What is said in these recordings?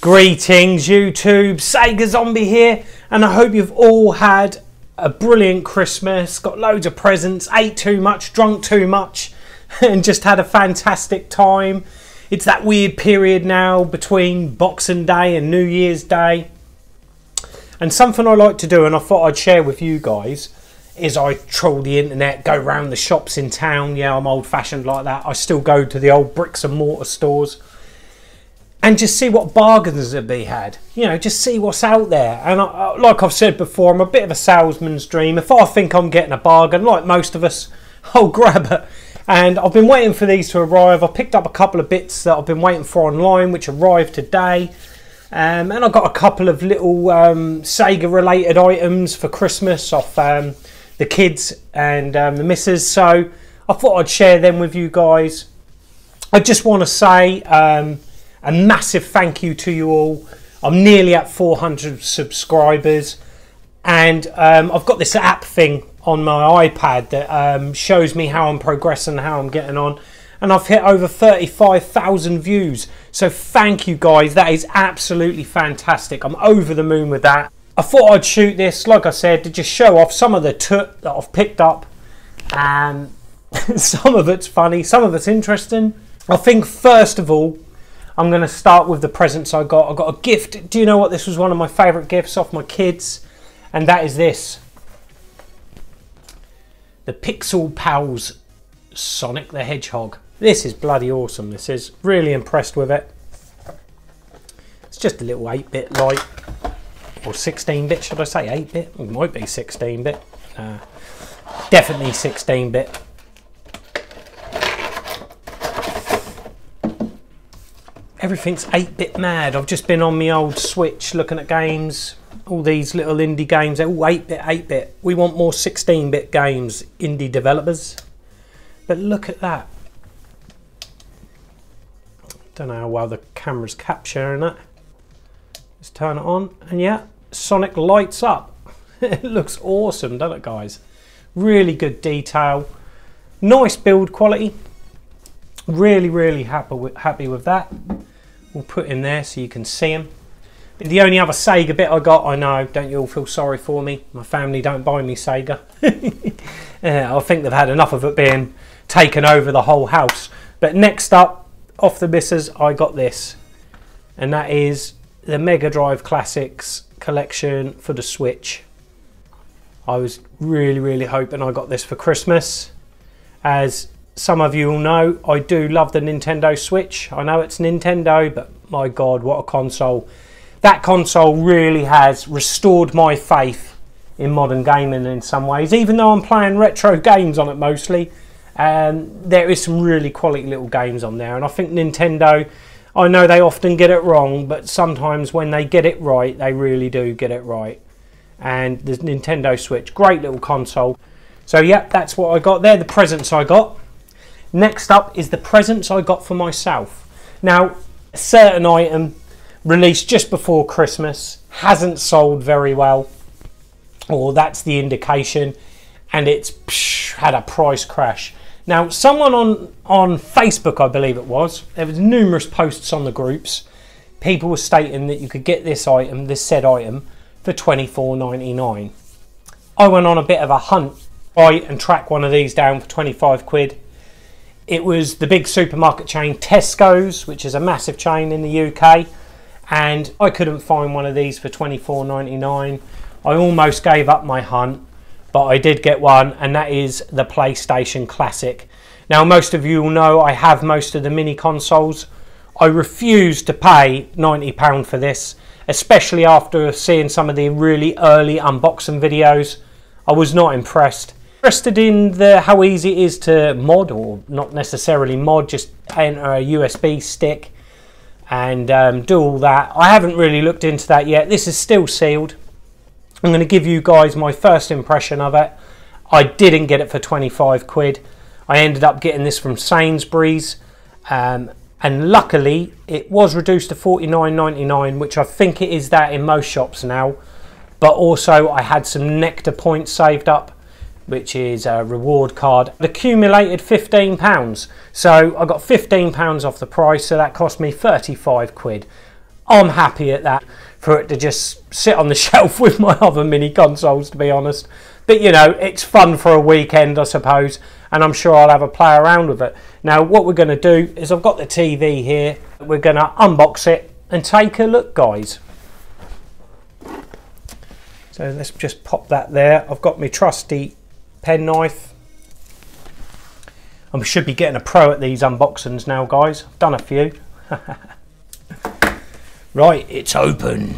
Greetings YouTube, Sega Zombie here, and I hope you've all had a brilliant Christmas, got loads of presents, ate too much, drunk too much, and just had a fantastic time. It's that weird period now between Boxing Day and New Year's Day, and something I like to do, and I thought I'd share with you guys, is I troll the internet, go round the shops in town. Yeah, I'm old fashioned like that. I still go to the old bricks and mortar stores and just see what bargains are to be had. You know, just see what's out there. And like I've said before, I'm a bit of a salesman's dream. If I think I'm getting a bargain, like most of us, I'll grab it. And I've been waiting for these to arrive. I picked up a couple of bits that I've been waiting for online, which arrived today. And I got a couple of little Sega related items for Christmas off the kids and the missus. So I thought I'd share them with you guys. I just want to say a massive thank you to you all. I'm nearly at 400 subscribers, and I've got this app thing on my iPad that shows me how I'm progressing, how I'm getting on, and I've hit over 35,000 views. So thank you guys, that is absolutely fantastic. I'm over the moon with that. I thought I'd shoot this, like I said, to just show off some of the toot that I've picked up, and some of it's funny, some of it's interesting. I think first of all, I'm going to start with the presents I got. I got a gift. Do you know what? This was one of my favourite gifts off my kids. And that is this. The Pixel Pals Sonic the Hedgehog. This is bloody awesome. This is. Really impressed with it. It's just a little 8-bit light. Or 16-bit, should I say 8-bit? It might be 16-bit. Definitely 16-bit. Everything's 8-bit mad. I've just been on my old Switch looking at games. All these little indie games, they're all 8-bit, 8-bit. We want more 16-bit games, indie developers. But look at that. Don't know how well the camera's capturing it. Let's turn it on, and yeah, Sonic lights up. It looks awesome, doesn't it, guys? Really good detail. Nice build quality. Really happy with that. We'll put in there so you can see them. The only other Sega bit I got, I know, don't you all feel sorry for me? My family don't buy me Sega. I think they've had enough of it being taken over the whole house. But next up, off the missus, I got this. And that is the Mega Drive Classics collection for the Switch. I was really hoping I got this for Christmas. As some of you will know, I do love the Nintendo Switch. I know it's Nintendo, but my God, what a console. That console really has restored my faith in modern gaming in some ways. Even though I'm playing retro games on it mostly, there is some really quality little games on there. And I think Nintendo, I know they often get it wrong, but sometimes when they get it right, they really do get it right. And the Nintendo Switch, great little console. So yeah, that's what I got there, the presents I got. Next up is the presents I got for myself. Now, a certain item released just before Christmas hasn't sold very well, or that's the indication, and it's had a price crash. Now, someone on Facebook, I believe it was, there was numerous posts on the groups, people were stating that you could get this item, this said item, for $24.99. I went on a bit of a hunt, buy and track one of these down for 25 quid. It was the big supermarket chain Tesco's, which is a massive chain in the UK, and I couldn't find one of these for $24.99. I almost gave up my hunt, but I did get one, and that is the PlayStation Classic. Now, most of you will know I have most of the mini consoles. I refuse to pay £90 for this, especially after seeing some of the really early unboxing videos. I was not impressed. Interested in how easy it is to mod, or not necessarily mod, just enter a USB stick and do all that. I haven't really looked into that yet. This is still sealed. I'm going to give you guys my first impression of it. I didn't get it for 25 quid. I ended up getting this from Sainsbury's, and luckily it was reduced to $49.99, which I think it is that in most shops now. But also I had some Nectar points saved up, which is a reward card. It accumulated £15, so I got £15 off the price, so that cost me 35 quid. I'm happy at that, for it to just sit on the shelf with my other mini consoles, to be honest. But you know, it's fun for a weekend, I suppose, and I'm sure I'll have a play around with it. Now what we're going to do is, I've got the TV here, we're going to unbox it and take a look, guys. So let's just pop that there. I've got my trusty penknife. I should be getting a pro at these unboxings now, guys. I've done a few. Right, it's open.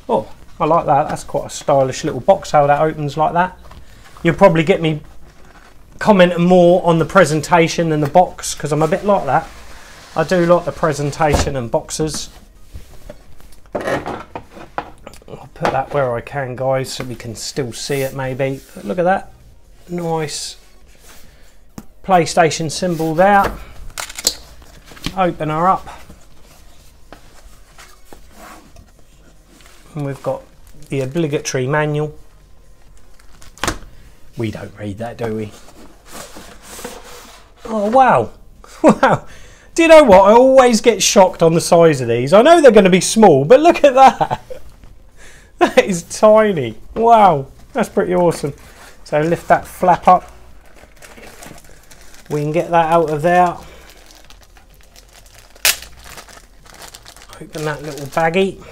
Oh, I like that. That's quite a stylish little box, how that opens like that. You'll probably get me commenting more on the presentation than the box, because I'm a bit like that. I do like the presentation and boxes. I'll put that where I can, guys, so we can still see it maybe. But look at that. Nice PlayStation symbol there. Open her up. And we've got the obligatory manual. We don't read that, do we? Oh wow. Wow. Do you know what? I always get shocked on the size of these. I know they're going to be small, but look at that. That is tiny. Wow. That's pretty awesome. So lift that flap up. We can get that out of there. Open that little baggie.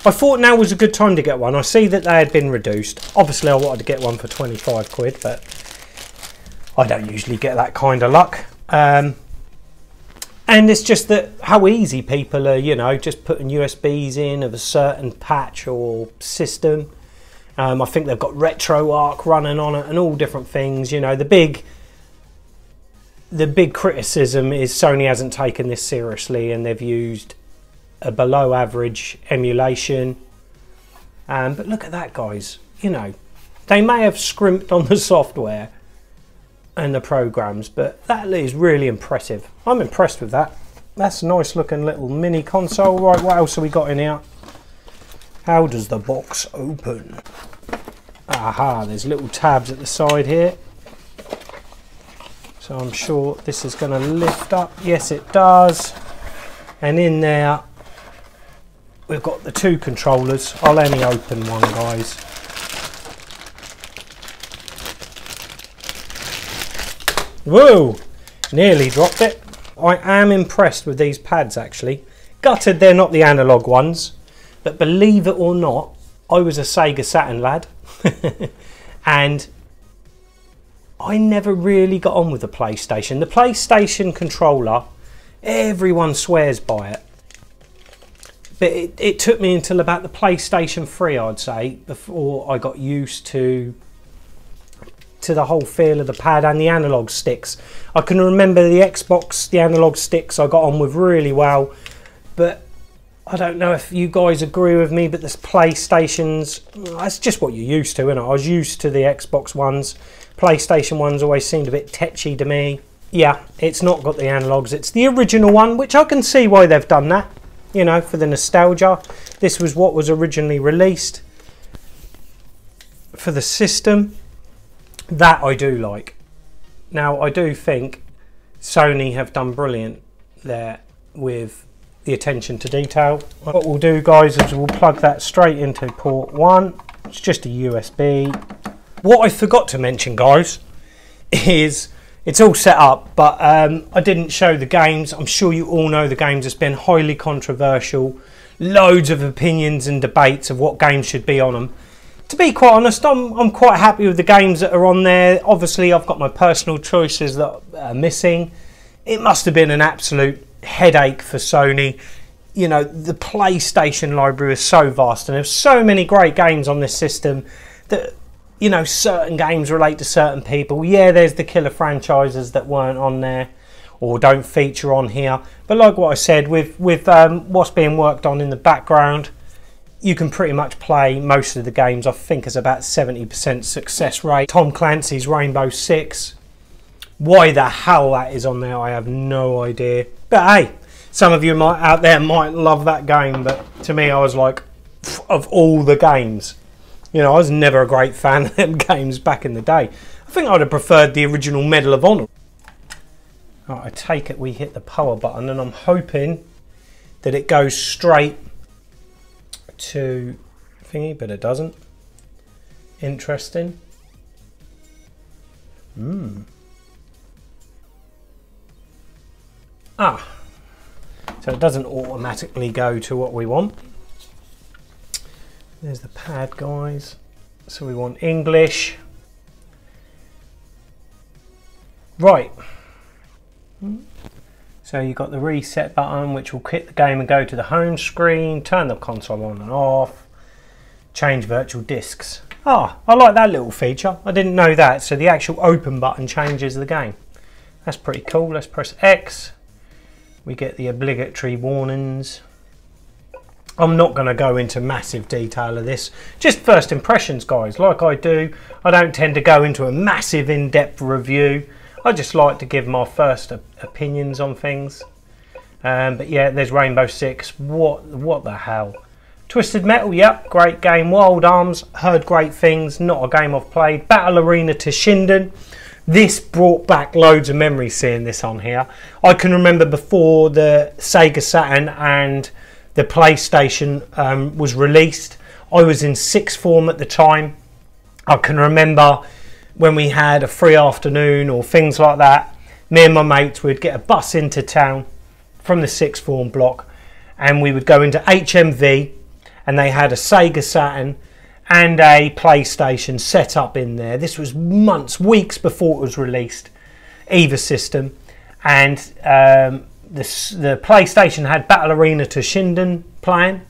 I thought now was a good time to get one. I see that they had been reduced. Obviously I wanted to get one for 25 quid, but I don't usually get that kind of luck. And it's just that how easy people are, you know, just putting USBs in of a certain patch or system. I think they've got RetroArch running on it and all different things. You know, the big criticism is Sony hasn't taken this seriously, and they've used a below average emulation. But look at that, guys. You know, they may have scrimped on the software and the programs, but that is really impressive. I'm impressed with that. That's a nice looking little mini console. Right, what else have we got in here? How does the box open? Aha, there's little tabs at the side here. So I'm sure this is going to lift up. Yes, it does. And in there, we've got the two controllers. I'll only open one, guys. Whoa! Nearly dropped it. I am impressed with these pads, actually. Gutted they're not the analog ones. But believe it or not, I was a Sega Saturn lad. And I never really got on with the PlayStation. The PlayStation controller, everyone swears by it. But it took me until about the PlayStation 3, I'd say, before I got used to the whole feel of the pad and the analog sticks. I can remember the Xbox, the analog sticks I got on with really well, but I don't know if you guys agree with me, but this PlayStations, that's just what you're used to, isn't it? I was used to the Xbox ones. PlayStation ones always seemed a bit tetchy to me. Yeah, it's not got the analogs. It's the original one, which I can see why they've done that, you know, for the nostalgia. This was what was originally released for the system. That I do like. Now, I do think Sony have done brilliant there with the attention to detail. What we'll do, guys, is we'll plug that straight into port 1. It's just a USB. What I forgot to mention, guys, is it's all set up, but I didn't show the games. I'm sure you all know the games. It's been highly controversial. Loads of opinions and debates of what games should be on them. To be quite honest, I'm quite happy with the games that are on there. Obviously, I've got my personal choices that are missing. It must have been an absolute headache for Sony. You know, the PlayStation library is so vast, and there's so many great games on this system that, you know, certain games relate to certain people. Yeah, there's the killer franchises that weren't on there or don't feature on here. But like what I said, with what's being worked on in the background, you can pretty much play most of the games. I think it's about 70% success rate. Tom Clancy's Rainbow Six. Why the hell that is on there, I have no idea. But hey, some of you out there might love that game, but to me, I was like, of all the games, you know, I was never a great fan of them games back in the day. I think I'd have preferred the original Medal of Honor. Right, I take it we hit the power button, and I'm hoping that it goes straight to thingy, but it doesn't. Interesting. Ah, so it doesn't automatically go to what we want. There's the pad, guys. So we want English. Right. So you've got the reset button, which will quit the game and go to the home screen, turn the console on and off, change virtual discs. Ah, I like that little feature. I didn't know that. So the actual open button changes the game. That's pretty cool. Let's press X. We get the obligatory warnings. I'm not going to go into massive detail of this. Just first impressions, guys. Like I do, I don't tend to go into a massive in-depth review. I just like to give my first opinions on things. But yeah, there's Rainbow Six. What the hell? Twisted Metal, yep, great game. Wild Arms, heard great things. Not a game I've played. Battle Arena Toshinden. This brought back loads of memories seeing this on here. I can remember before the Sega Saturn and the PlayStation was released. I was in sixth form at the time. I can remember when we had a free afternoon or things like that, me and my mates would get a bus into town from the sixth form block, and we would go into HMV, and they had a Sega Saturn and a PlayStation set up in there. This was months, weeks before it was released, either system. And the PlayStation had Battle Arena Toshinden playing,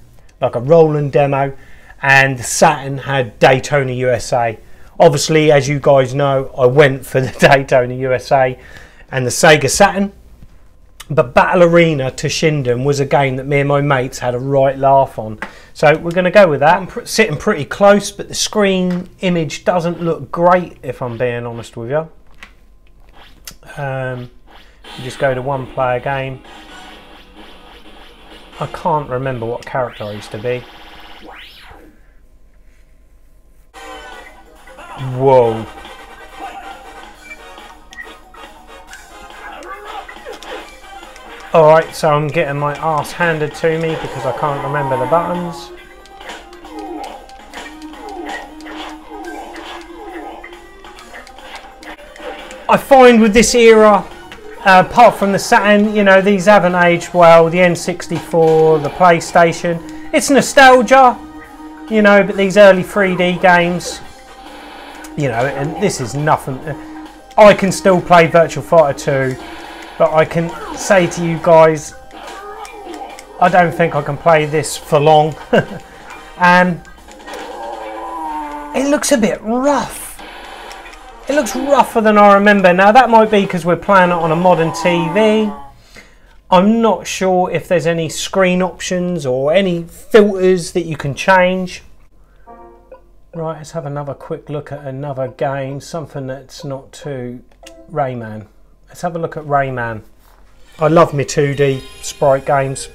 like a rolling demo, and the Saturn had Daytona USA. Obviously, as you guys know, I went for the Daytona USA and the Sega Saturn. But Battle Arena Toshinden was a game that me and my mates had a right laugh on. So we're going to go with that. I'm sitting pretty close, but the screen image doesn't look great, if I'm being honest with you. You just go to one player game. I can't remember what character I used to be. Whoa. Alright, so I'm getting my arse handed to me because I can't remember the buttons. I find with this era, apart from the Saturn, you know, these haven't aged well. The N64, the PlayStation, it's nostalgia, you know, but these early 3D games, you know, and this is nothing. I can still play Virtua Fighter 2. But I can say to you guys, I don't think I can play this for long. And it looks a bit rough. It looks rougher than I remember. Now that might be because we're playing it on a modern TV. I'm not sure if there's any screen options or any filters that you can change. Right, let's have another quick look at another game. Something that's not too Rayman. Let's have a look at Rayman. I love my 2D sprite games.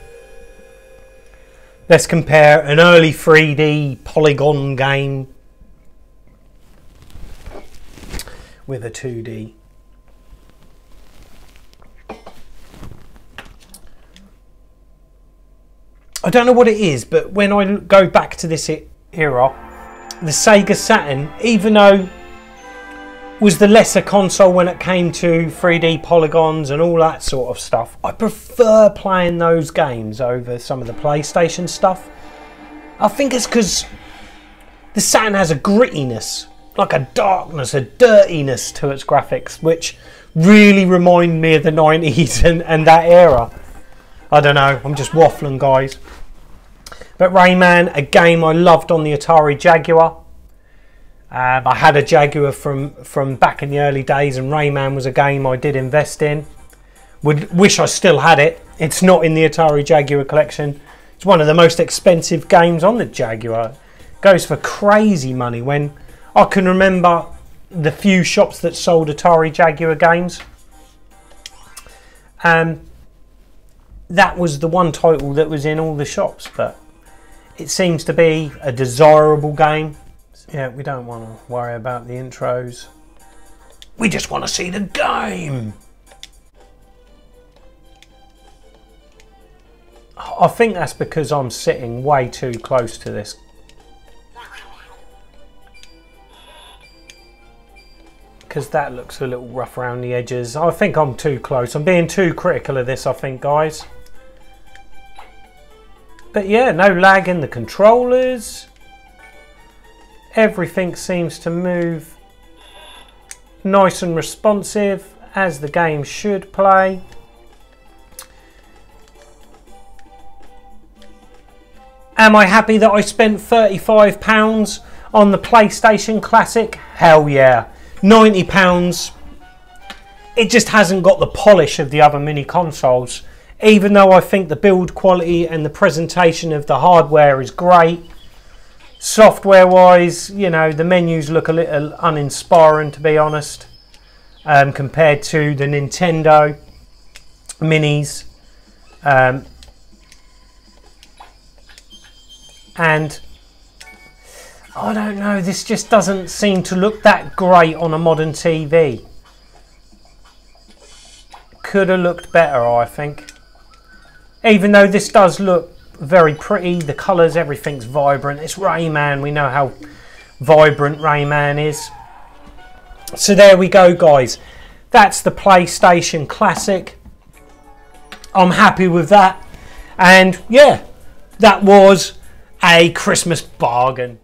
Let's compare an early 3D polygon game with a 2D. I don't know what it is, but when I go back to this era, the Sega Saturn, even though was the lesser console when it came to 3D polygons and all that sort of stuff, I prefer playing those games over some of the PlayStation stuff. I think it's because the Saturn has a grittiness, like a darkness, a dirtiness to its graphics, which really remind me of the 90s and that era. I don't know, I'm just waffling, guys. But Rayman, a game I loved on the Atari Jaguar. I had a Jaguar from back in the early days, and Rayman was a game I did invest in. Would wish I still had it. It's not in the Atari Jaguar collection. It's one of the most expensive games on the Jaguar. It goes for crazy money. When I can remember the few shops that sold Atari Jaguar games, that was the one title that was in all the shops. But it seems to be a desirable game. Yeah, we don't want to worry about the intros. We just want to see the game. I think that's because I'm sitting way too close to this. Because that looks a little rough around the edges. I think I'm too close. I'm being too critical of this, I think, guys. But yeah, no lag in the controllers. Everything seems to move nice and responsive, as the game should play. Am I happy that I spent £35 on the PlayStation Classic? Hell yeah. £90. It just hasn't got the polish of the other mini consoles. Even though I think the build quality and the presentation of the hardware is great. Software wise, you know, the menus look a little uninspiring, to be honest, compared to the Nintendo minis. And I don't know, this just doesn't seem to look that great on a modern TV. Could have looked better, I think. Even though this does look very pretty, the colours, everything's vibrant. It's Rayman, we know how vibrant Rayman is. So there we go, guys. That's the PlayStation Classic. I'm happy with that. And yeah, that was a Christmas bargain.